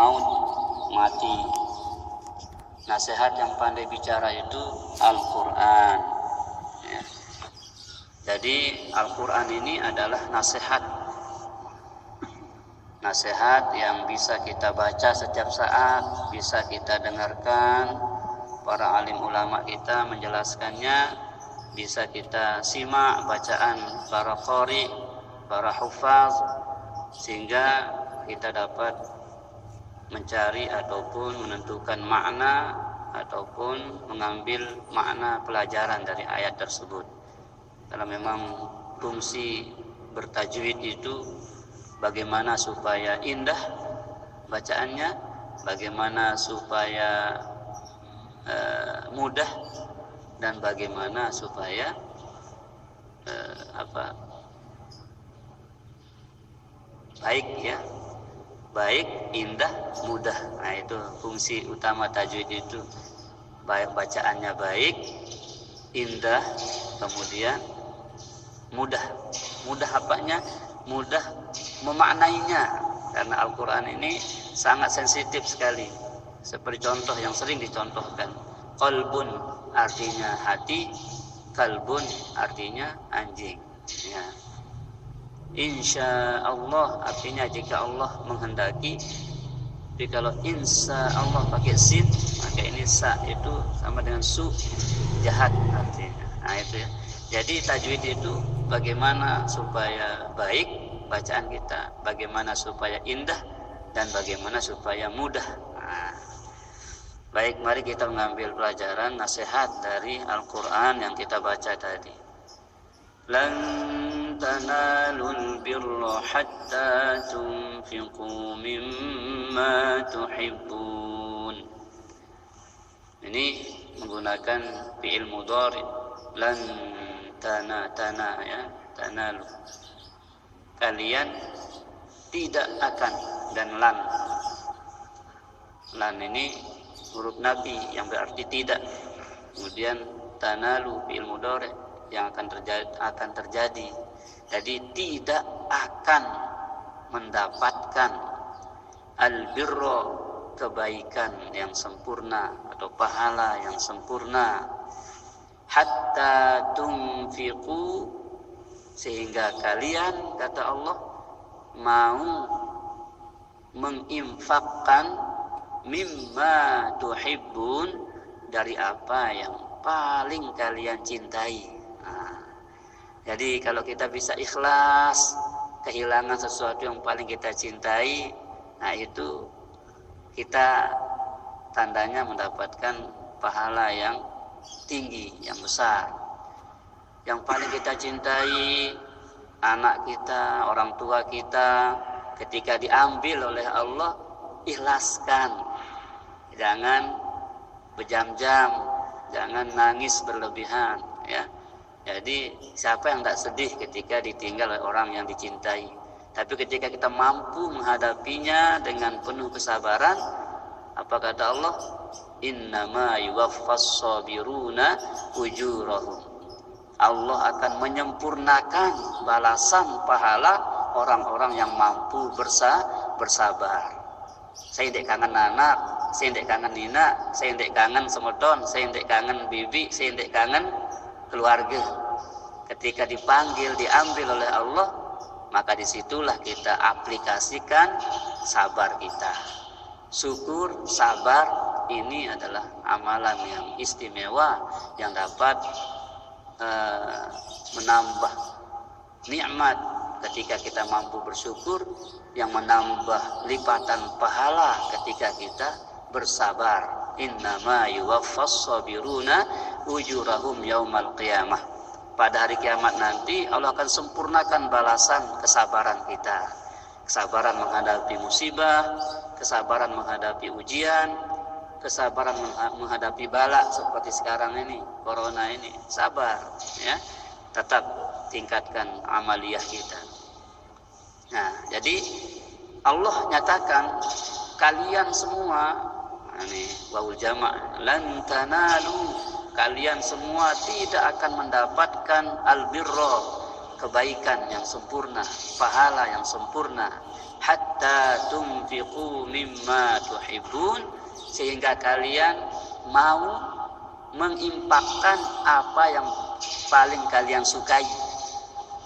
maut, mati. Nasihat yang pandai bicara itu Al-Quran. Ya. Jadi Al-Quran ini adalah nasihat yang bisa kita baca setiap saat, bisa kita dengarkan para alim ulama kita menjelaskannya, bisa kita simak bacaan para qari, para hufaz, sehingga kita dapat mencari ataupun menentukan makna ataupun mengambil makna pelajaran dari ayat tersebut. Karena memang fungsi bertajwid itu bagaimana supaya indah bacaannya, bagaimana supaya mudah, dan bagaimana supaya baik, ya, baik, indah, mudah. Nah, itu fungsi utama tajwid itu. Baik bacaannya baik, indah, kemudian mudah. Mudah apanya? Mudah memaknainya. Karena Al-Quran ini sangat sensitif sekali. Seperti contoh yang sering dicontohkan. Qalbun artinya hati, kalbun artinya anjing. Ya. Insya Allah artinya jika Allah menghendaki. Jadi kalau insya Allah pakai sin, maka ini sa itu sama dengan su, jahat artinya. Nah itu ya. Jadi tajwid itu bagaimana supaya baik bacaan kita, bagaimana supaya indah, dan bagaimana supaya mudah. Nah, baik, mari kita mengambil pelajaran nasihat dari Al-Quran yang kita baca tadi. Lan tanalul birra hatta tunfiqu mimma tuhibbun. Ini menggunakan fi'il mudhari. Lan ya, tanalu. Kalian tidak akan, dan lan ini huruf nafi yang berarti tidak. Kemudian tanalu fi'il mudhari yang akan terjadi. Jadi tidak akan mendapatkan albirra, kebaikan yang sempurna atau pahala yang sempurna, hatta tunfiqu, sehingga kalian, kata Allah, mau menginfakkan mimma tuhibbun, dari apa yang paling kalian cintai. Nah, jadi kalau kita bisa ikhlas kehilangan sesuatu yang paling kita cintai, nah itu kita tandanya mendapatkan pahala yang tinggi, yang besar. Yang paling kita cintai anak kita, orang tua kita, ketika diambil oleh Allah, ikhlaskan. Jangan berjam-jam, jangan nangis berlebihan, ya. Jadi siapa yang tidak sedih ketika ditinggal oleh orang yang dicintai? Tapi ketika kita mampu menghadapinya dengan penuh kesabaran, apa kata Allah? Innama yuwaffas sabiruna ujurahum. Allah akan menyempurnakan balasan pahala orang-orang yang mampu bersabar. Saya tidak kangen anak, saya tidak kangen nina, saya tidak kangen semedon, saya tidak kangen bibi, saya tidak kangen keluarga. Ketika dipanggil, diambil oleh Allah, maka disitulah kita aplikasikan sabar kita. Syukur, sabar, ini adalah amalan yang istimewa yang dapat menambah nikmat ketika kita mampu bersyukur, yang menambah lipatan pahala ketika kita bersabar. Innama yuwaffas sabiruna ujurahum yaumal qiyamah. Pada hari kiamat nanti Allah akan sempurnakan balasan kesabaran kita. Kesabaran menghadapi musibah, kesabaran menghadapi ujian, kesabaran menghadapi bala seperti sekarang ini, corona ini. Sabar, ya. Tetap tingkatkan amaliyah kita. Nah, jadi Allah nyatakan kalian semua, ini wawul jama', lan tanalu, kalian semua tidak akan mendapatkan albirra, kebaikan yang sempurna, pahala yang sempurna. Hatta tunfiqu mimma tuhibbun, sehingga kalian mau menginfakkan apa yang paling kalian sukai.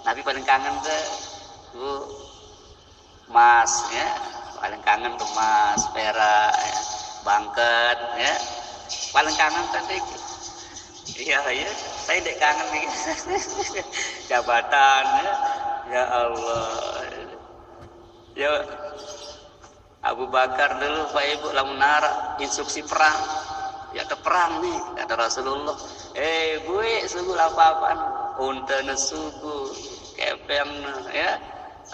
Nabi paling kangen tuh emas ya, paling kangen tuh emas, perak, ya, bangket ya. Paling kangen tadi. Iya ya, saya dek kangen nih. Jabatan ya. Ya Allah. Ya Abu Bakar dulu Pak Ibu lamun nara instruksi perang. Ya ke perang nih kata Rasulullah. Gue suku apa-apaan unta nesuku kepeng ya.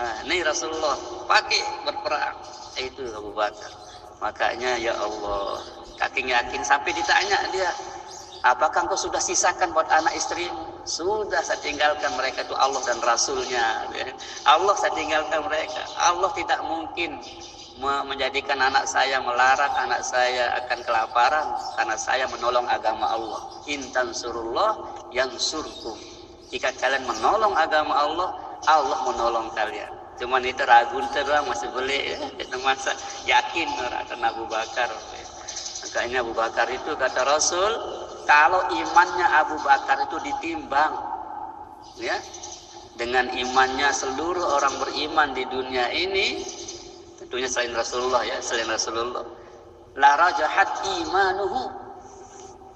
Nah, nih Rasulullah pakai berperang. Itu Abu Bakar. Makanya ya Allah, kaki yakin sampai ditanya dia, apakah engkau sudah sisakan buat anak istrimu? Sudah, saya tinggalkan mereka itu Allah dan Rasulnya. Allah saya tinggalkan mereka. Allah tidak mungkin menjadikan anak saya, melarang anak saya akan kelaparan karena saya menolong agama Allah. In tansurullah yansurkum. Jika kalian menolong agama Allah, Allah menolong kalian. Cuman itu ragu terus masih boleh ya. Itu masa yakin orang Abu Bakar. Makanya Abu Bakar itu kata Rasul, kalau imannya Abu Bakar itu ditimbang ya dengan imannya seluruh orang beriman di dunia ini, tentunya selain Rasulullah ya, selain Rasulullah, la rajahat imanuhu,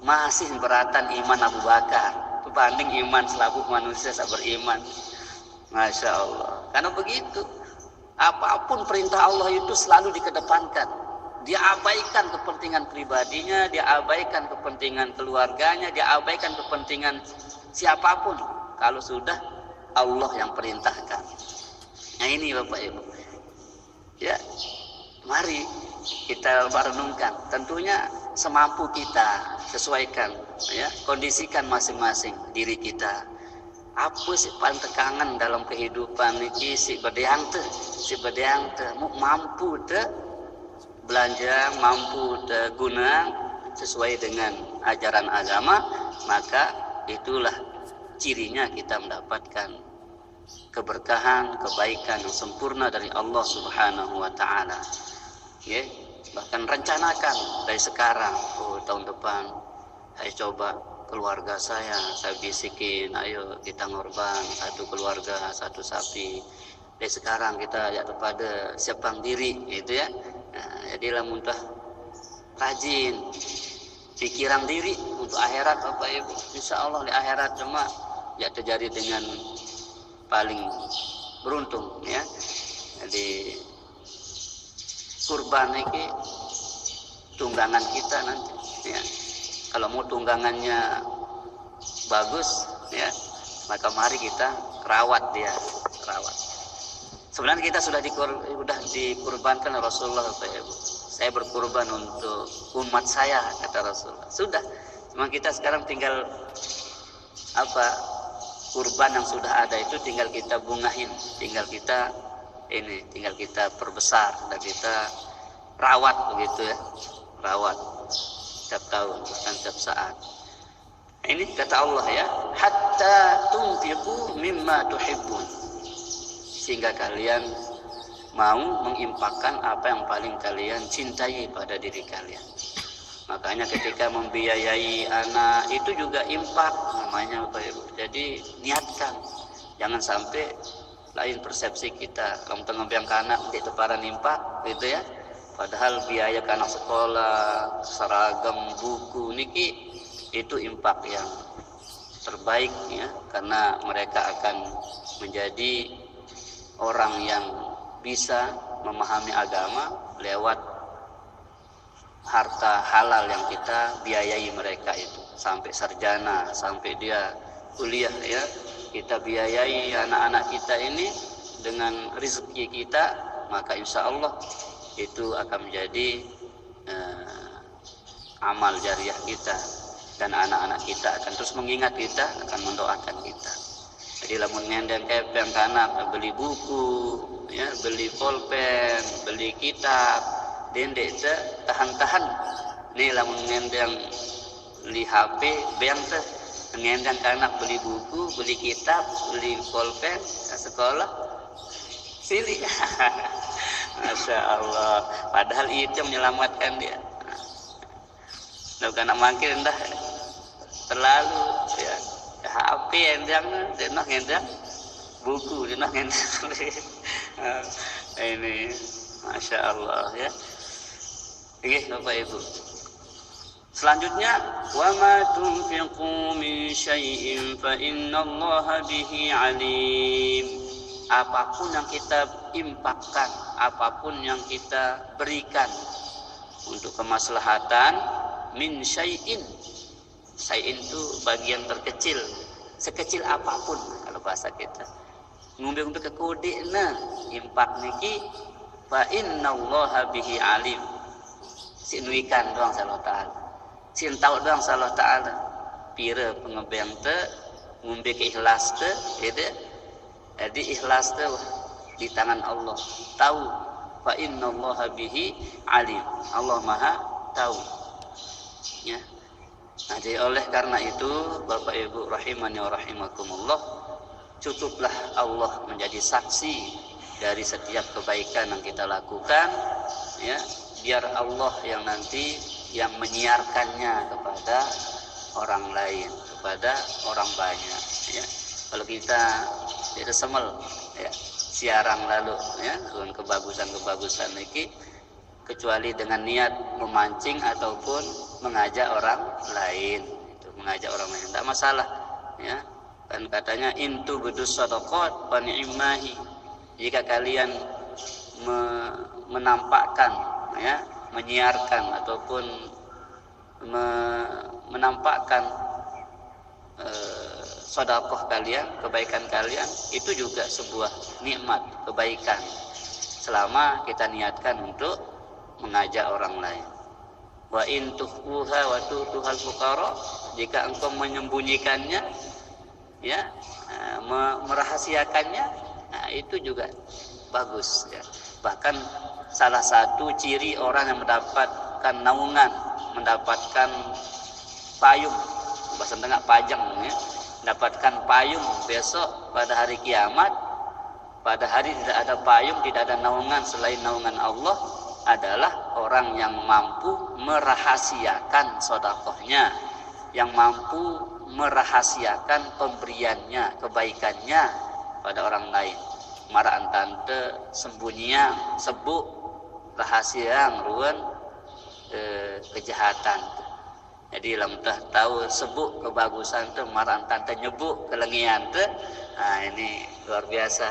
masih beratan iman Abu Bakar berbanding iman seluruh manusia yang beriman. Masya Allah. Karena begitu, apapun perintah Allah itu selalu dikedepankan. Dia abaikan kepentingan pribadinya, dia abaikan kepentingan keluarganya, dia abaikan kepentingan siapapun. Kalau sudah Allah yang perintahkan. Nah ini Bapak Ibu. Ya, mari kita merenungkan. Tentunya semampu kita, sesuaikan, ya, kondisikan masing-masing diri kita. Apa sih paling tekangan dalam kehidupan ini si bedeang teh mampu teh belanja, mampu guna sesuai dengan ajaran agama, maka itulah cirinya kita mendapatkan keberkahan, kebaikan yang sempurna dari Allah Subhanahu wa taala. Ya, bahkan rencanakan dari sekarang, tahun depan saya coba keluarga saya bisikin, ayo kita ngorban satu keluarga, satu sapi. Dari sekarang kita ya kepada siapang diri, itu ya. Nah, jadilah muntah rajin pikiran diri untuk akhirat Bapak Ibu. Insya Allah di akhirat cuma ya terjadi dengan paling beruntung ya. Jadi kurban ini tunggangan kita nanti ya. Kalau mau tunggangannya bagus ya, maka mari kita rawat dia, rawat. Sebenarnya kita sudah dikurbankan oleh Rasulullah. Saya berkurban untuk umat saya, kata Rasulullah. Sudah. Cuma kita sekarang tinggal kurban yang sudah ada itu tinggal kita bungahin, tinggal kita perbesar dan kita rawat begitu ya. Rawat setiap tahun, bahkan setiap saat. Ini kata Allah ya, hatta tunfiqu mimma tuhibbun. Sehingga kalian mau menginfakkan apa yang paling kalian cintai pada diri kalian. Makanya ketika membiayai anak itu juga infak namanya Bapak Ibu. Jadi niatkan, jangan sampai lain persepsi kita. Kalau tengah biang anak di teparan infak gitu ya. Padahal biaya ke anak sekolah, seragam, buku niki itu infak yang terbaik ya, karena mereka akan menjadi orang yang bisa memahami agama lewat harta halal yang kita biayai mereka itu sampai sarjana, sampai dia kuliah ya. Kita biayai anak-anak kita ini dengan rezeki kita, maka insya Allah itu akan menjadi amal jariah kita, dan anak-anak kita akan terus mengingat kita, akan mendoakan kita. Jadi lamun ngendeng kepeng anak beli buku ya, beli pulpen, beli kitab, dendek teh tahan-tahan. Nih lamun ngendeng li HP beang teh mengendang anak beli buku, beli kitab, beli pulpen, sekolah, silih. Masya Allah. Padahal itu yang menyelamatkan dia. Nah, bukan nak makin dah terlalu ya. HP endang, dia nak endang buku, dia nak endang. Ini Masya Allah ya. Oke, Bapak Ibu. Selanjutnya, wa ma tunfiqu min syai'in fa innallaha bihi alim. Apapun yang kita infakkan, apapun yang kita berikan untuk kemaslahatan, min syai'in. Syai'in itu bagian terkecil, sekecil apapun kalau bahasa kita. Ngumbe-ngumbe ke kodena, infak niki fa innallaha bihi alim. Sinuikan doang Allah Ta'ala. Sin tahu doang Allah Ta'ala. Pira pengebeng te, ngumbe ke ikhlas te, gitu. Jadi ikhlas te di tangan Allah. Tahu fa innallaha bihi alim. Allah Maha tahu. Ya. Nah, jadi oleh karena itu Bapak Ibu rahimani wa rahimakumullah, cukuplah Allah menjadi saksi dari setiap kebaikan yang kita lakukan, ya. Biar Allah yang nanti yang menyiarkannya kepada orang lain, kepada orang banyak, ya. Kalau kita tidak semel, ya, siarang lalu, ya, dengan kebagusan ini, kecuali dengan niat memancing ataupun mengajak orang lain, itu mengajak orang lain, tidak masalah, ya. Kan katanya intu bedus sadaqat wa ni'mahi. Jika kalian menampakkan, ya, menyiarkan ataupun menampakkan sedekah kalian, kebaikan kalian, itu juga sebuah nikmat, kebaikan, selama kita niatkan untuk mengajak orang lain. Wa in tukhfuha wa tu'tuhal fuqara, jika engkau menyembunyikannya, ya, merahasiakannya, nah, itu juga bagus, ya. Bahkan salah satu ciri orang yang mendapatkan naungan, mendapatkan payung, bahasa tengah pajang, ya, mendapatkan payung besok pada hari kiamat. Pada hari tidak ada payung, tidak ada naungan selain naungan Allah, adalah orang yang mampu merahasiakan sedekahnya, yang mampu merahasiakan pemberiannya, kebaikannya pada orang lain. Maraan tante sembunyian, sebut rahasia ruan kejahatan. Jadi lam tahu sebut kebagusan tu maraan tante nyebut kelengian tu. Nah, ini luar biasa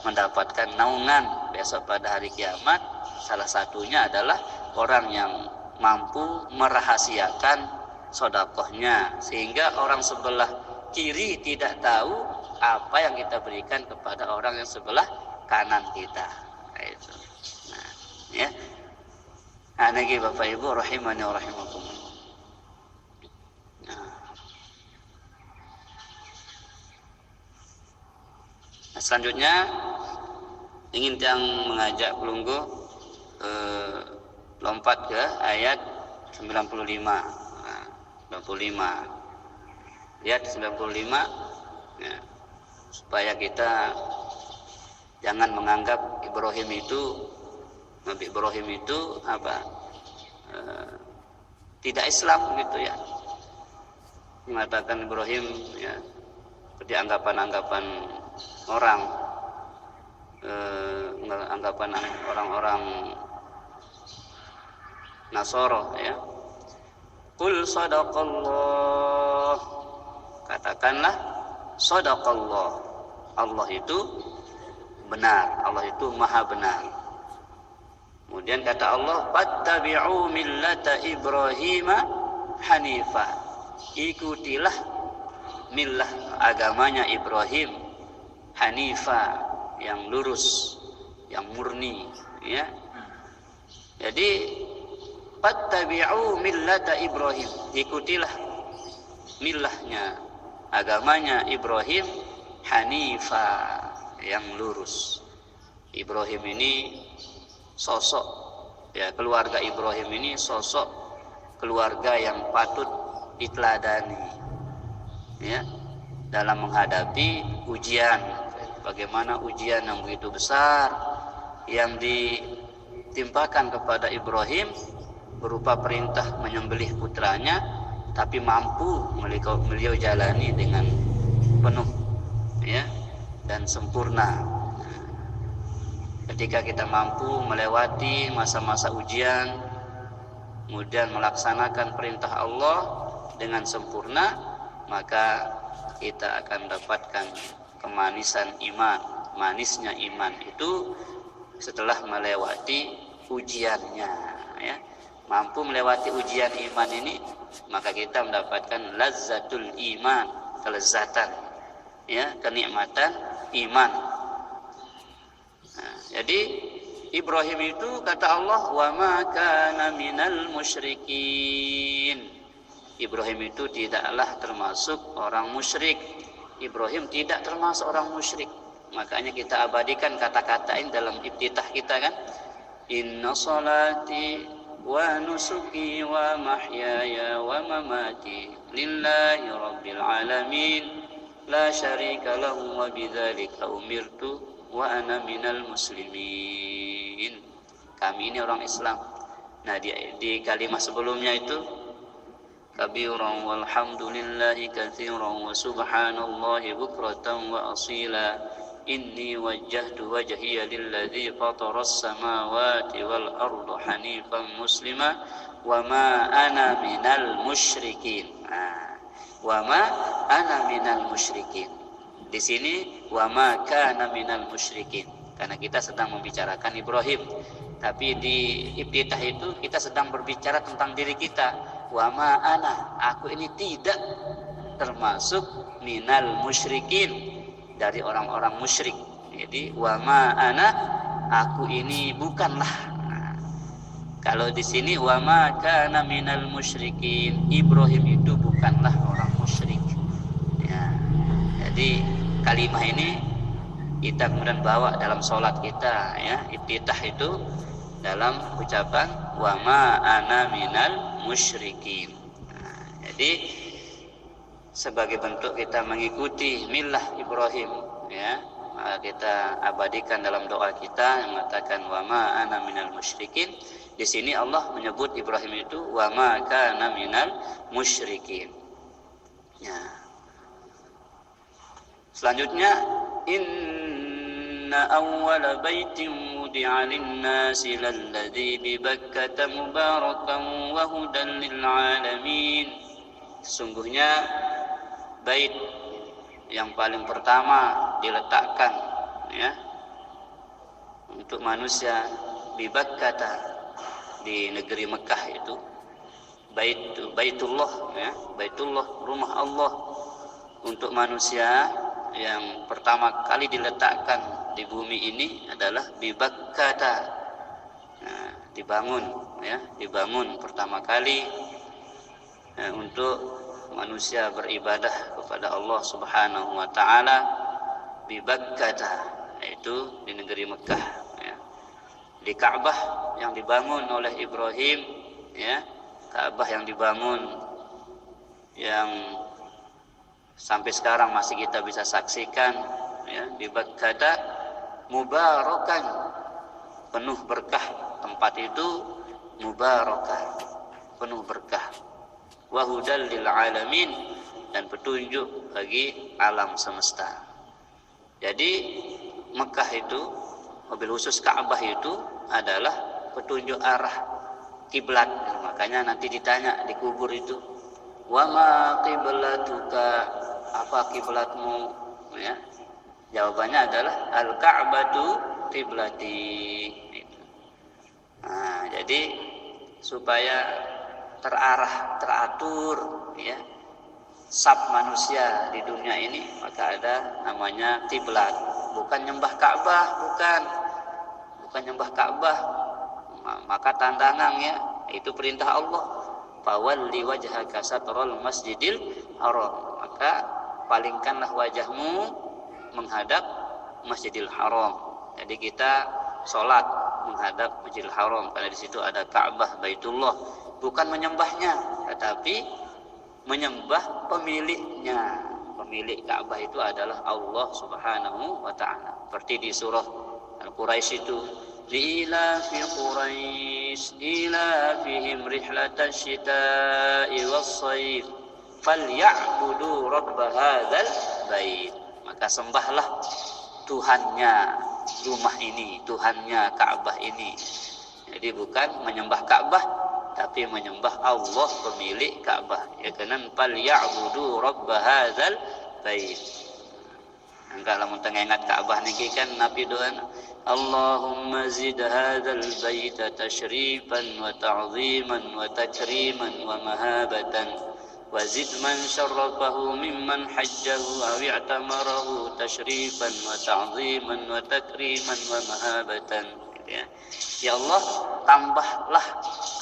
mendapatkan naungan besok pada hari kiamat. Salah satunya adalah orang yang mampu merahasiakan sedekahnya, sehingga orang sebelah kiri tidak tahu apa yang kita berikan kepada orang yang sebelah kanan kita. Itu. Nah, ya. Nah, niki Bapak Ibu rahimani wa rahimakumullah. Nah, selanjutnya ingin yang mengajak pelunggu lompat ke ayat 95. Nah, 95. Lihat 95, ya, supaya kita jangan menganggap Nabi Ibrahim itu tidak Islam gitu, ya. Mengatakan Ibrahim, ya, seperti anggapan orang, anggapan orang-orang Nasoro, ya. Qul sadaqallah, katakanlah sadaqallah, Allah itu benar, Allah itu maha benar. Kemudian kata Allah, fattabi'u millata Ibrahim hanifa, ikutilah millah, agamanya Ibrahim, hanifa, yang lurus, yang murni, ya. Jadi fattabi'u millata Ibrahim, ikutilah millahnya, agamanya Ibrahim, hanifa, yang lurus. Ibrahim ini sosok, ya, keluarga Ibrahim ini sosok keluarga yang patut diteladani. ya, dalam menghadapi ujian. Bagaimana ujian yang begitu besar yang ditimpakan kepada Ibrahim berupa perintah menyembelih putranya, tapi mampu beliau jalani dengan penuh, ya, dan sempurna. Ketika kita mampu melewati masa-masa ujian, kemudian melaksanakan perintah Allah dengan sempurna, maka kita akan dapatkan kemanisan iman. Manisnya iman itu setelah melewati ujiannya, ya. Mampu melewati ujian iman ini, maka kita mendapatkan lazzatul iman, kelezatan, ya, kenikmatan iman. Nah, jadi Ibrahim itu kata Allah, wa ma kana minal musyrikin. Ibrahim itu tidaklah termasuk orang musyrik. Ibrahim tidak termasuk orang musyrik. Makanya kita abadikan kata-kata ini dalam iftitah kita kan. Inna salati wa nusuki wa mahyaya wa mamati lillahi rabbil alamin la syarika lahu wa bidzalika umirtu wa ana minal muslimin. Kami ini orang Islam. Nah, di kalimat sebelumnya itu kabiran walhamdulillahi katsiran wa subhanallahi bukratan wa asila inni wajjahtu wajhiya lilladzi fataras samawati wal arda hanifan muslima wa ma ana minal musyrikin. Wa ma ana minal musyrikin. Di sini wa ma kana minal musyrikin, karena kita sedang membicarakan Ibrahim. Tapi di iftitah itu kita sedang berbicara tentang diri kita. Wa ma ana, aku ini tidak termasuk minal musyrikin, dari orang-orang musyrik. Jadi wa ma ana, aku ini bukanlah. Nah, kalau di sini wa ma kana minal musyrikin, Ibrahim itu bukanlah orang musyrik. Ya. Jadi kalimat ini kita kemudian bawa dalam sholat kita, ya, iftitah itu dalam ucapan wa ma ana minal musyrikin. Nah, jadi sebagai bentuk kita mengikuti millah Ibrahim, ya, maka kita abadikan dalam doa kita yang mengatakan wa ma ana minal musyrikin. Di sini Allah menyebut Ibrahim itu wa ma kana minal musyrikin. Ya. Selanjutnya inna awwala baitin wudi'a lin-nasi lalladzi bi Bakkah mubarakan wa hudan lil alamin. Sesungguhnya bait yang paling pertama diletakkan, ya, untuk manusia di Bakkah, di negeri Mekah itu, Baitullah, ya, Baitullah, rumah Allah untuk manusia yang pertama kali diletakkan di bumi ini adalah di Bakkah. Nah, dibangun, ya, dibangun pertama kali untuk manusia beribadah kepada Allah Subhanahu wa taala di Bakkah, yaitu di negeri Mekah, ya. Di Ka'bah yang dibangun oleh Ibrahim, ya, Ka'bah yang dibangun yang sampai sekarang masih kita bisa saksikan, ya, di Bakkah mubarakan, penuh berkah. Tempat itu mubarakan, penuh berkah. Wa hudal lil alamin, dan petunjuk bagi alam semesta. Jadi Mekah itu, mobil khusus Ka'bah itu adalah petunjuk arah kiblat. Makanya nanti ditanya di kubur itu, wa ma qiblatuka, apa kiblatmu, ya. Jawabannya adalah al-Ka'batu qiblati. Nah, jadi supaya terarah, teratur, ya, sab manusia di dunia ini, maka ada namanya kiblat. Bukan nyembah Ka'bah, bukan nyembah Ka'bah. Maka tantangan, ya, itu perintah Allah. Fawalli wajhaka satral masjidil haram. Maka palingkanlah wajahmu menghadap Masjidil Haram. Jadi kita sholat menghadap Masjidil Haram karena di situ ada Ka'bah, Baitullah. Bukan menyembahnya, tetapi menyembah pemiliknya. Pemilik Ka'bah itu adalah Allah Subhanahu wa taala. Seperti di surah Al-Quraisy itu, liilafi Quraisy ilafihim rihlatash shita'i was-shayf falyabudu rabb hadzal bait. Maka sembahlah Tuhannya rumah ini, Tuhannya Ka'bah ini. Jadi bukan menyembah Ka'bah, tapi menyembah Allah pemilik Ka'bah. Ya kanan falyabudu rabb hadzal bait. Enggak lamun tengah ingat Ka'bah niki kan Nabi doa, Allahumma zid hadzal baita tasyrifan wa ta'ziman wa takriman wa mahabatan wa zid man syarrafahu mimman hajjahu aw i'tamarahu tasyrifan wa ta'ziman wa takriman wa mahabatan. Ya Allah, tambahlah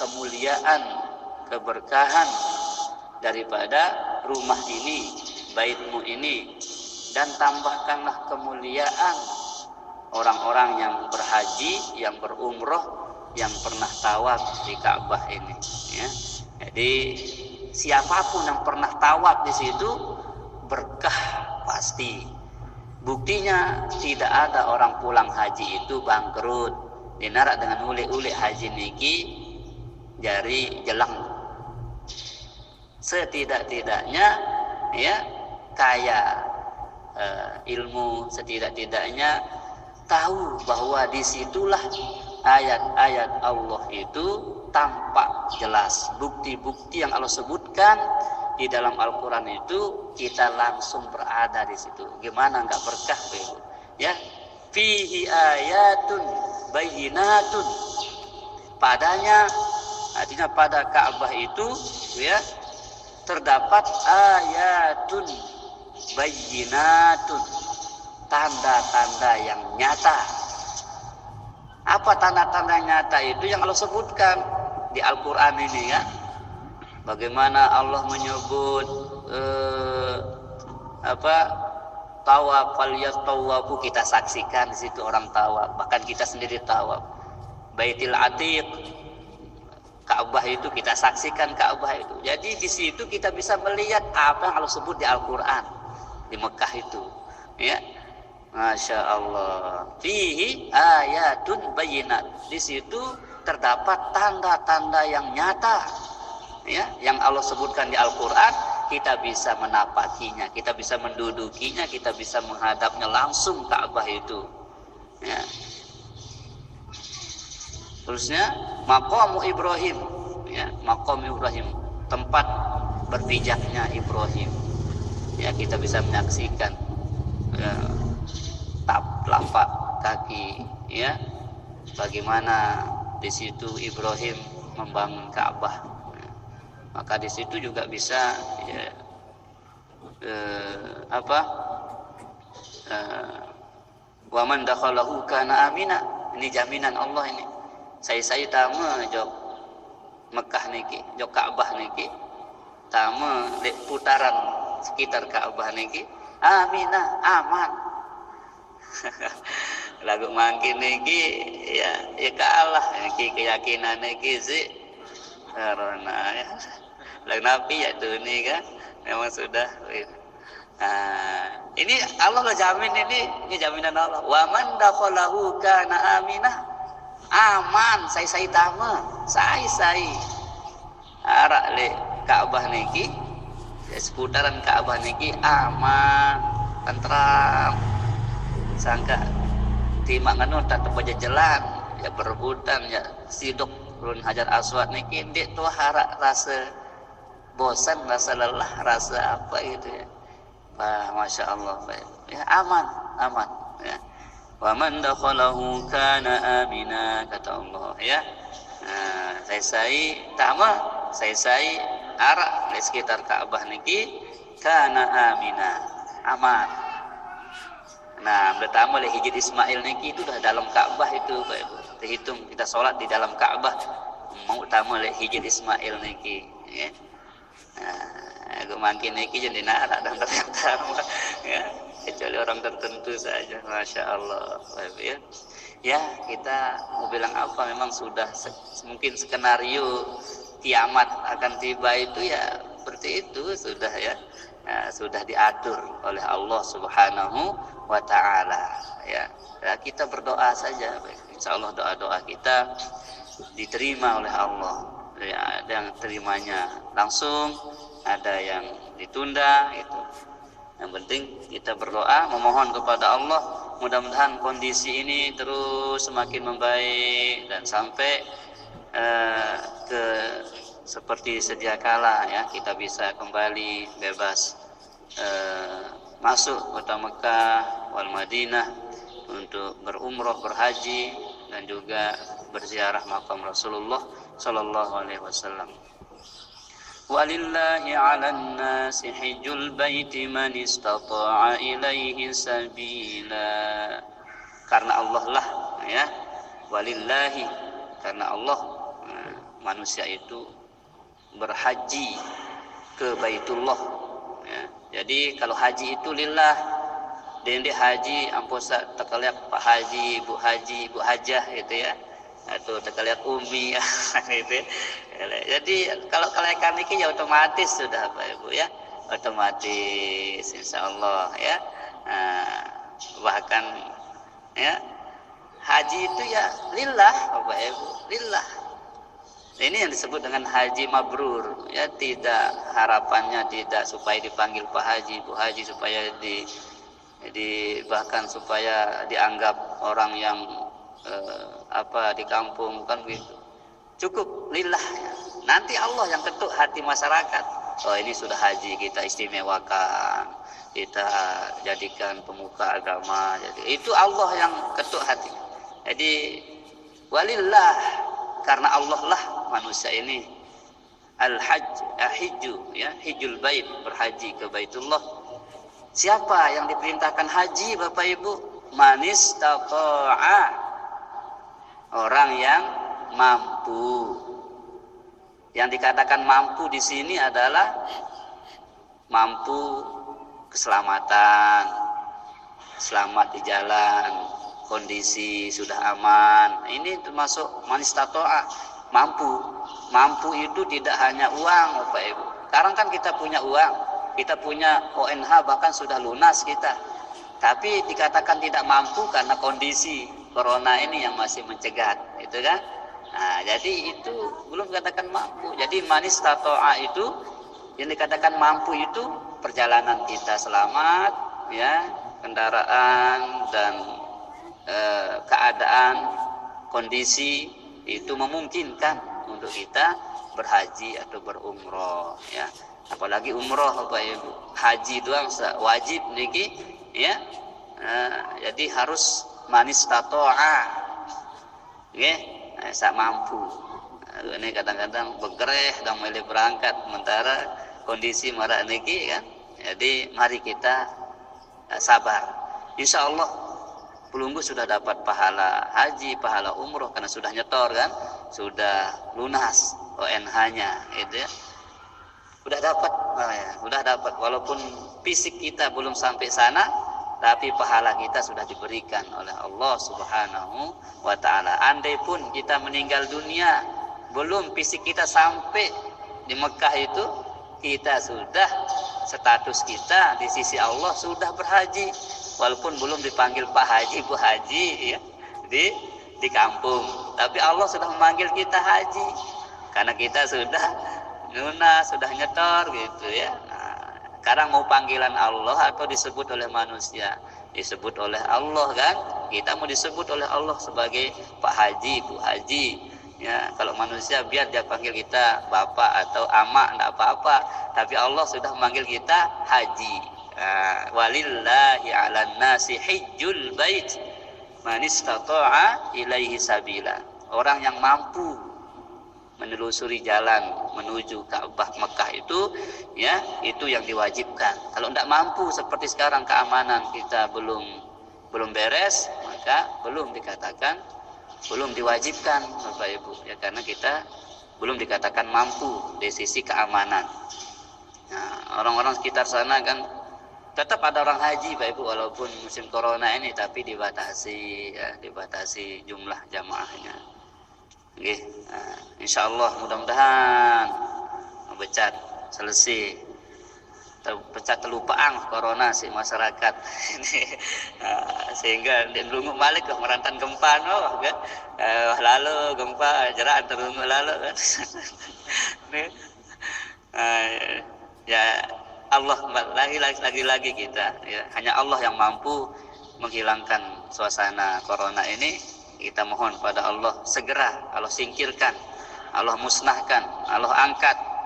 kemuliaan, keberkahan daripada rumah ini, baitmu ini, dan tambahkanlah kemuliaan orang-orang yang berhaji, yang berumroh, yang pernah tawaf di Ka'bah ini. Ya. Jadi siapapun yang pernah tawaf di situ berkah pasti. Buktinya tidak ada orang pulang haji itu bangkrut. Dinarak dengan uli-uli haji niki jari jelang. Setidak-tidaknya ya kaya ilmu, setidak-tidaknya tahu bahwa disitulah ayat-ayat Allah itu tampak jelas. Bukti-bukti yang Allah sebutkan di dalam Al-Quran itu kita langsung berada di situ. Gimana enggak berkah begitu? Ya, fihi ayatun bayyinatun. Padanya, artinya pada Ka'bah itu ya terdapat ayatun bayyinatun, tanda-tanda yang nyata. Apa tanda-tanda nyata itu yang Allah sebutkan di Al-Quran ini ya? Bagaimana Allah menyebut tawaf, falyatawafu, kita saksikan di situ orang tawaf, bahkan kita sendiri tawaf. Baitil Atiq, Ka'bah itu kita saksikan Ka'bah itu. Jadi di situ kita bisa melihat apa yang Allah sebut di Al-Quran di Mekah itu. Ya, Masya Allah. Fihi ayatun bayyinat. Di situ terdapat tanda-tanda yang nyata. Ya, yang Allah sebutkan di Al-Quran, kita bisa menapakinya, kita bisa mendudukinya, kita bisa menghadapnya langsung Ka'bah itu. Ya. Terusnya maqamu Ibrahim, ya, maqam Ibrahim, tempat berpijaknya Ibrahim. Ya, kita bisa menyaksikan telapak kaki, ya, bagaimana di situ Ibrahim membangun Ka'bah. Maka di situ juga bisa ya, wa man dakhalahu kana amina. Ini jaminan Allah ini. Saya tama jok Mekah niki, jok Ka'bah niki, tama putaran sekitar Ka'bah niki, aminah, aman. Lagu mangkin niki ya kalah niki keyakinan niki sih karena ya lagu Nabi ya dunia kan memang sudah. Ini Allah jamin, ini jaminan Allah. Wa man dakhalahu kana aminah, aman. Saya tama, saya arak le Ka'bah niki, seputaran Ka'bah niki aman, tentram. Sangka timak nganu tak baca jalan ya berebutan ya sidok Run Hajar Aswad niki ndek tuh harak rasa bosan, rasa lelah, rasa apa gitu ya. Masya Allah, ya aman ya. Wa man dakhalahu kana amina, kata Allah ya. Saya tama, saya arak di sekitar Ka'bah niki kana amina, aman. Nah, pertama oleh hijit Ismail niki itu dah dalam Ka'bah itu, Pak Ibu. Terhitung kita sholat di dalam Ka'bah, mau utama oleh hijit Ismail niki ya. Aku makin niki jadi narak dan ternyata ya, kecuali orang tertentu saja. Masya Allah, ya. Ya, kita mau bilang apa? Memang sudah mungkin skenario kiamat akan tiba itu ya seperti itu sudah ya, sudah diatur oleh Allah Subhanahu wa taala ya. Kita berdoa saja, insya Allah doa-doa kita diterima oleh Allah ya. Ada yang terimanya langsung, ada yang ditunda itu. Yang penting kita berdoa, memohon kepada Allah, mudah-mudahan kondisi ini terus semakin membaik dan sampai ke seperti sedia kala ya, kita bisa kembali bebas masuk kota Mekah wal Madinah untuk berumrah, berhaji dan juga berziarah makam Rasulullah sallallahu alaihi wasallam. Walillahi 'alan nasi hajjul baiti man istata'a ilaihi sabila. Karena Allah lah ya, walillahi, karena Allah manusia itu berhaji ke Baitullah ya. Jadi kalau haji itu lillah, dende haji amposa tekaliak Pak Haji, Bu Haji, Bu Hajah gitu ya, atau tekaliak Umi gitu. Jadi kalau kalian ini ya otomatis sudah Bapak Ibu ya, otomatis insyaallah ya. Bahkan ya haji itu ya lillah Bapak Ibu, lillah. Ini yang disebut dengan haji mabrur ya, tidak harapannya tidak supaya dipanggil Pak Haji, Bu Haji, supaya bahkan supaya dianggap orang yang di kampung, kan begitu. Cukup lillah ya. Nanti Allah yang ketuk hati masyarakat. Oh, ini sudah haji, kita istimewakan, kita jadikan pemuka agama. Jadi itu Allah yang ketuk hati. Jadi walillah, karena Allah lah manusia ini hijju ya, hijjul bait, berhaji ke Baitullah. Siapa yang diperintahkan haji Bapak Ibu? Manis taqa'a, orang yang mampu. Yang dikatakan mampu di sini adalah mampu keselamatan, selamat di jalan, kondisi sudah aman. Ini termasuk manis taqa'a, mampu. Mampu itu tidak hanya uang Bapak Ibu. Sekarang kan kita punya uang, kita punya ONH, bahkan sudah lunas kita. Tapi dikatakan tidak mampu karena kondisi corona ini yang masih mencegat, itu kan? Nah, jadi itu belum dikatakan mampu. Jadi manis taqa'a itu yang dikatakan mampu itu perjalanan kita selamat, ya, kendaraan dan keadaan kondisi itu memungkinkan untuk kita berhaji atau berumroh, ya. Apalagi umroh Bapak Ibu, haji doang wajib niki ya. Jadi harus manis taqa'a, nggih, sak mampu. Ini kadang-kadang begereh dan mulai berangkat sementara kondisi marak niki kan. Jadi mari kita sabar. Insyaallah pelunggu sudah dapat pahala haji, pahala umroh karena sudah nyetor kan, sudah lunas ONH-nya itu ya. Sudah dapat walaupun fisik kita belum sampai sana, tapi pahala kita sudah diberikan oleh Allah Subhanahu wa taala. Andai pun kita meninggal dunia belum fisik kita sampai di Mekah itu, kita sudah status kita di sisi Allah sudah berhaji, walaupun belum dipanggil Pak Haji, Bu Haji ya, di kampung, tapi Allah sudah memanggil kita haji karena kita sudah lunas, sudah nyetor gitu ya. Sekarang mau panggilan Allah atau disebut oleh manusia? Disebut oleh Allah kan? Kita mau disebut oleh Allah sebagai Pak Haji, Bu Haji. Ya, kalau manusia biar dia panggil kita bapak atau ama enggak apa-apa, tapi Allah sudah memanggil kita haji. Walillahi 'alan nasi hajjul bait man istata'a ilaihi sabila. Orang yang mampu menelusuri jalan menuju Ka'bah Mekah itu ya, itu yang diwajibkan. Kalau tidak mampu seperti sekarang keamanan kita belum beres, maka belum dikatakan, belum diwajibkan Bapak Ibu ya, karena kita belum dikatakan mampu dari sisi keamanan. Nah, orang-orang sekitar sana kan tetap ada orang haji Bapak Ibu walaupun musim corona ini, tapi dibatasi jumlah jamaahnya. Insyaallah mudah-mudahan becat selesai. Pecah kelupaan corona si masyarakat ini, sehingga dilungu balik ke merantan gempa kan, lalu gempa jerak terungu lalu kan. Ya Allah lagi kita, ya, hanya Allah yang mampu menghilangkan suasana corona ini. Kita mohon pada Allah segera Allah singkirkan, Allah musnahkan, Allah angkat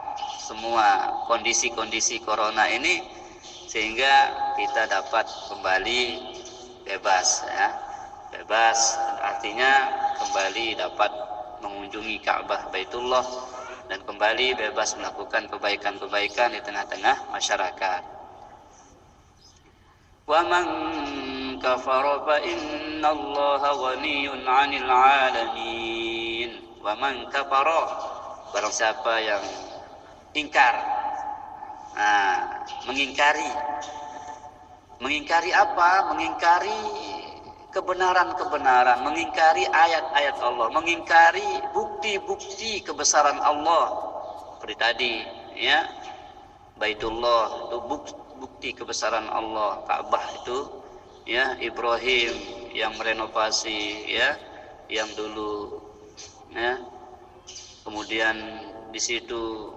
semua kondisi-kondisi corona ini, sehingga kita dapat kembali bebas, ya. Bebas artinya kembali dapat mengunjungi Ka'bah Baitullah dan kembali bebas melakukan kebaikan-kebaikan di tengah-tengah masyarakat. Wa man kafara fa innallaha ghaniyyun 'anil 'alamin. Wa man kafara, barang siapa yang ingkar, mengingkari apa? Mengingkari kebenaran-kebenaran, mengingkari ayat-ayat Allah, mengingkari bukti-bukti kebesaran Allah. Seperti tadi, ya, Baitullah itu bukti kebesaran Allah, Ka'bah itu, ya, Ibrahim yang merenovasi, ya, yang dulu, ya, kemudian di situ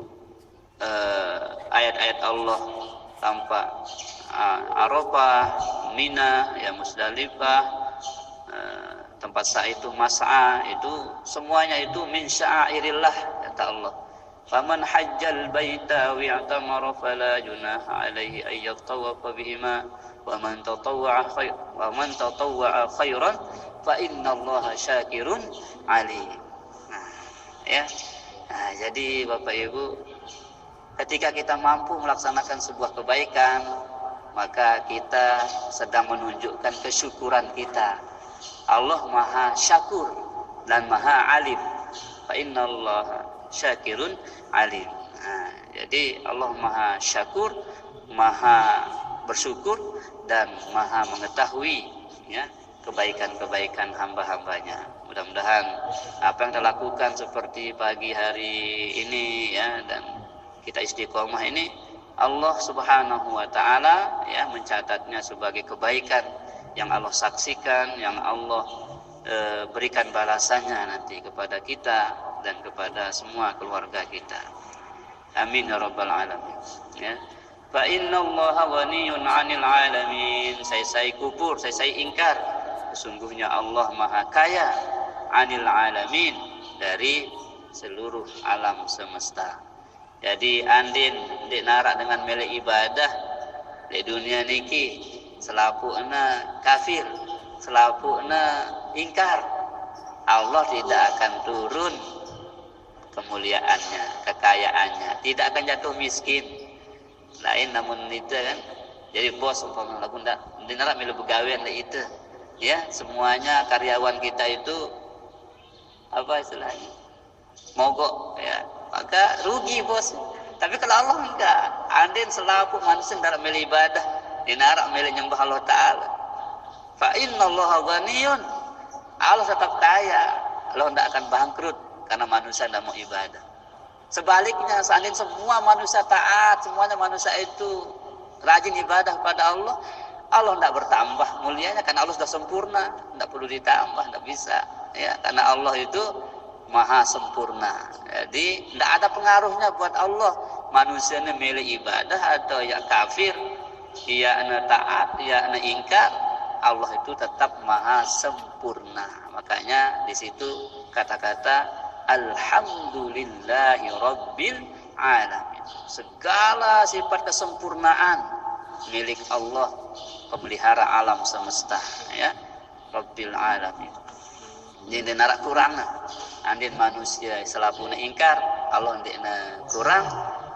ayat-ayat Allah tampak, Arafah, Mina, ya, Musdalifah, tempat sa'i itu, Mas'a, itu semuanya itu min sya'airillah, kata Allah. Faman hajjal baita wa i'tamara fala junaha alaihi ay yatawafa bihima wa man tatawwa'a khairan fa innallaha syakirun alim. Ya. Jadi Bapak Ibu, ketika kita mampu melaksanakan sebuah kebaikan, maka kita sedang menunjukkan kesyukuran kita. Allah Maha Syakur dan Maha Alim. Fa innallaha syakirun alim. Jadi Allah Maha Syakur, Maha bersyukur dan Maha mengetahui, ya, kebaikan-kebaikan hamba-hambanya. Mudah-mudahan apa yang kita lakukan seperti pagi hari ini, ya, dan kita istiqomah ini, Allah Subhanahu wa taala, ya, mencatatnya sebagai kebaikan yang Allah saksikan, yang Allah berikan balasannya nanti kepada kita dan kepada semua keluarga kita. Amin ya rabbal alamin. Ya. Fa innallaha ghaniyyun 'anil 'alamin. Saya kubur, saya ingkar. Sesungguhnya Allah Maha Kaya 'anil 'alamin, dari seluruh alam semesta. Jadi andin dik narak dengan melek ibadah di dunia niki, selapukna kafir, selapukna ingkar, Allah tidak akan turun kemuliaannya, kekayaannya, tidak akan jatuh miskin. Lain namun itu kan, jadi bos umpama lagu ndak dinak milu begawean itu, ya, semuanya karyawan kita itu apa istilahnya, mogok, ya, maka rugi bos. Tapi kalau Allah enggak, andin selaku manusia dalam milih ibadah, dinarak milih nyembah Allah Ta'ala. Fa innallaha ghaniyun, Allah tetap kaya, Allah tidak akan bangkrut karena manusia tidak mau ibadah. Sebaliknya, seandainya semua manusia taat, semuanya manusia itu rajin ibadah pada Allah, Allah tidak bertambah mulianya karena Allah sudah sempurna, tidak perlu ditambah, tidak bisa, ya, karena Allah itu Maha sempurna. Jadi tidak ada pengaruhnya buat Allah manusianya milih ibadah atau ya kafir, ya taat, ya ingkar, Allah itu tetap Maha sempurna. Makanya di situ kata-kata Alhamdulillahi Rabbil Alamin. Segala sifat kesempurnaan milik Allah, pemelihara alam semesta, ya, Rabbil Alamin. Jadi narak kurang, andin manusia selapuna ingkar, Allah ndekna kurang,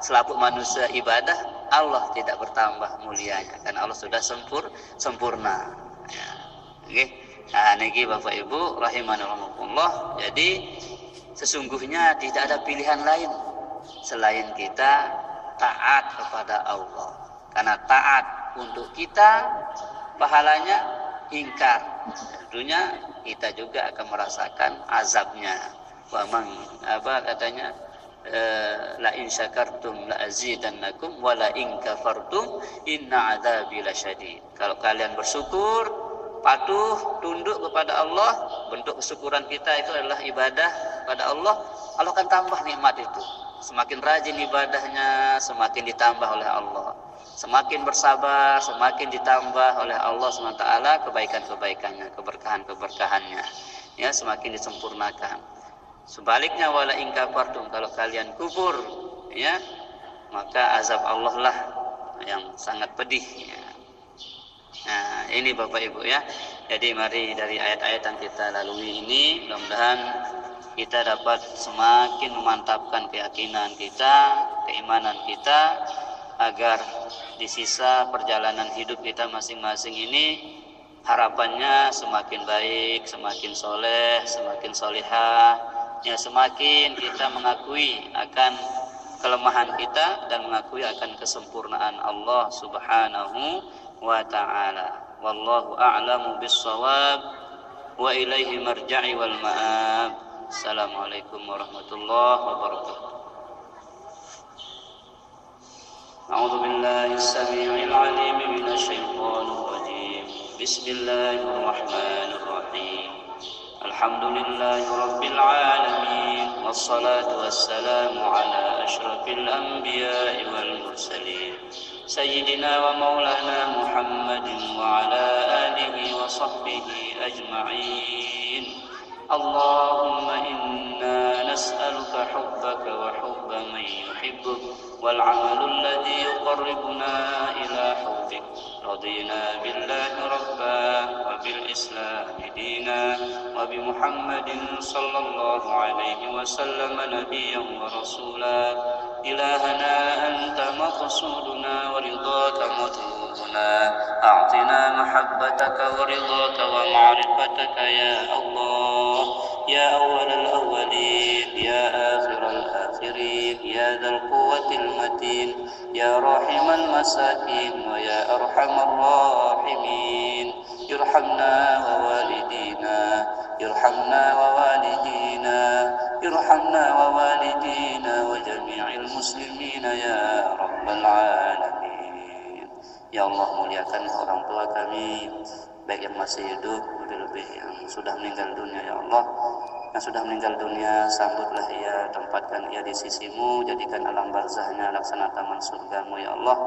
selaput manusia ibadah, Allah tidak bertambah mulianya karena Allah sudah sempurna. Ya. Oke. Nah, niki Bapak Ibu rahimanallah. Jadi sesungguhnya tidak ada pilihan lain selain kita taat kepada Allah. Karena taat untuk kita pahalanya, ingkar tentunya kita juga akan merasakan azabnya. Wamang apa katanya, la in syakartum la azidannakum wa la in kafartum inna adzabi lasyadid. Kalau kalian bersyukur, patuh, tunduk kepada Allah, bentuk kesyukuran kita itu adalah ibadah pada Allah, Allah akan tambah nikmat itu. Semakin rajin ibadahnya, semakin ditambah oleh Allah. Semakin bersabar, semakin ditambah oleh Allah SWT kebaikan-kebaikannya, keberkahan-keberkahannya. Ya, semakin disempurnakan. Sebaliknya wala in kafartum, kalau kalian kufur, ya, maka azab Allah lah yang sangat pedih. Ya. Nah, ini Bapak Ibu ya. Jadi mari dari ayat-ayat yang kita lalui ini, mudah-mudahan kita dapat semakin memantapkan keyakinan kita, keimanan kita, agar di sisa perjalanan hidup kita masing-masing ini harapannya semakin baik, semakin soleh, semakin solihah, ya, semakin kita mengakui akan kelemahan kita dan mengakui akan kesempurnaan Allah Subhanahu wa ta'ala. Wallahu a'lamu bis-shawab wa ilaihi marja'i wal ma'ab. Assalamualaikum warahmatullahi wabarakatuh. A'udzu billahi as-sami'il 'alim minasy syaithanir rajim. Bismillahir rahmanir rahim. Alhamdulillahi rabbil alamin wassalatu wassalamu ala asyrafil anbiya'i wal mursalin sayyidina wa maulana Muhammadin wa ala alihi wa sahbihi ajma'in. Allahumma inna nas'aluka hubbaka wa hubba man yuhibbuk wal 'amalu alladhi yuqarribuna ila hubbik. Radina billahi rabba wa bil islam dina wa bi Muhammadin sallallahu alaihi wasallam nabiyyan wa rasula. Ilahana anta maqsuduna wa ridaka matlubuna. A'tina mahabbataka wa ridaka wa ma'rifataka ya Allah. Ya awwal al-awwalin, ya akhir al-akhirin, ya dzal quwwatil matin, ya rahimul masakin wa ya arhamar rahimin. Irhamna wa walidina, irhamna wa walidina, irhamna wa walidina wa jami'il muslimina ya rabbal alamin. Ya Allah, muliakan orang tua kami, baik yang masih hidup, lebih-lebih yang sudah meninggal dunia ya Allah. Yang sudah meninggal dunia, sambutlah ia, tempatkan ia di sisimu, jadikan alam barzahnya laksana taman surgamu ya Allah.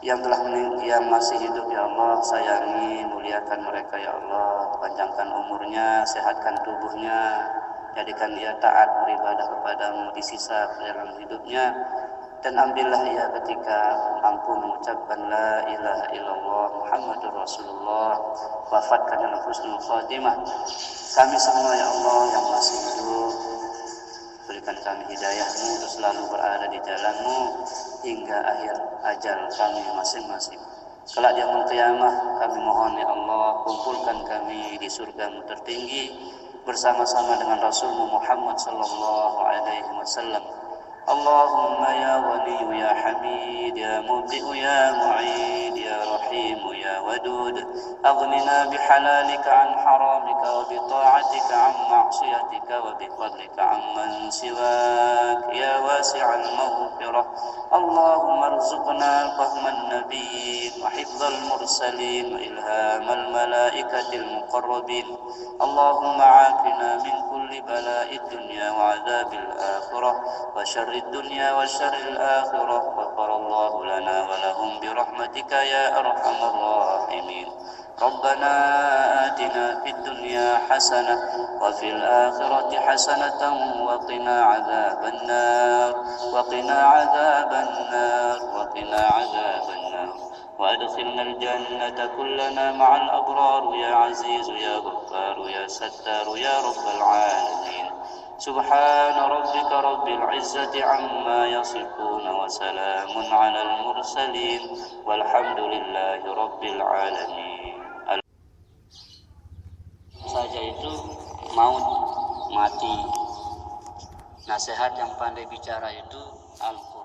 Yang telah yang masih hidup ya Allah, sayangi, muliakan mereka ya Allah, panjangkan umurnya, sehatkan tubuhnya, jadikan ia taat beribadah kepadamu di sisa perjalanan hidupnya, dan ambillah ia ketika mampu mengucapkan la ilaha illallah Muhammadur Rasulullah, wafatkan dalam husnul khatimah. Kami semua ya Allah yang masih hidup, berikan kami hidayah-Mu untuk selalu berada di jalan-Mu hingga akhir ajal kami masing-masing. Kelak di yaumul qiyamah, kami mohon ya Allah, kumpulkan kami di surga-Mu tertinggi bersama-sama dengan Rasul-Mu Muhammad sallallahu alaihi wasallam. Allahumma ya waliyu ya hamid ya mubdi'u ya mu'id ya rahimu ya wadud, aghnina bihalalika an haramika wa bita'atika an ma'siyatika wa bifadlika amman siwak ya wasi'al maghfirah. Allahumma arzuqna fahman nabiyyin wa hifdzal mursalin wa ilhamal malaikatil muqarrabin. Allahumma afina min kulli bala'id dunya wa adzabil akhirah wa syarri الدنيا وشر الآخرة. غفر الله لنا ولهم برحمتك يا أرحم الراحمين. ربنا آتنا في الدنيا حسنة وفي الآخرة حسنة وقنا عذاب النار وقنا عذاب النار وقنا عذاب النار وأدخلنا الجنة كلنا مع الأبرار يا عزيز يا غفار يا ستار يا رب العالمين. سبحان ربك رب العزة عما يصفون وسلام على المرسلين والحمد لله رب العالمين. Saja itu maut, mati. Nasihat yang pandai bicara itu Al-Quran.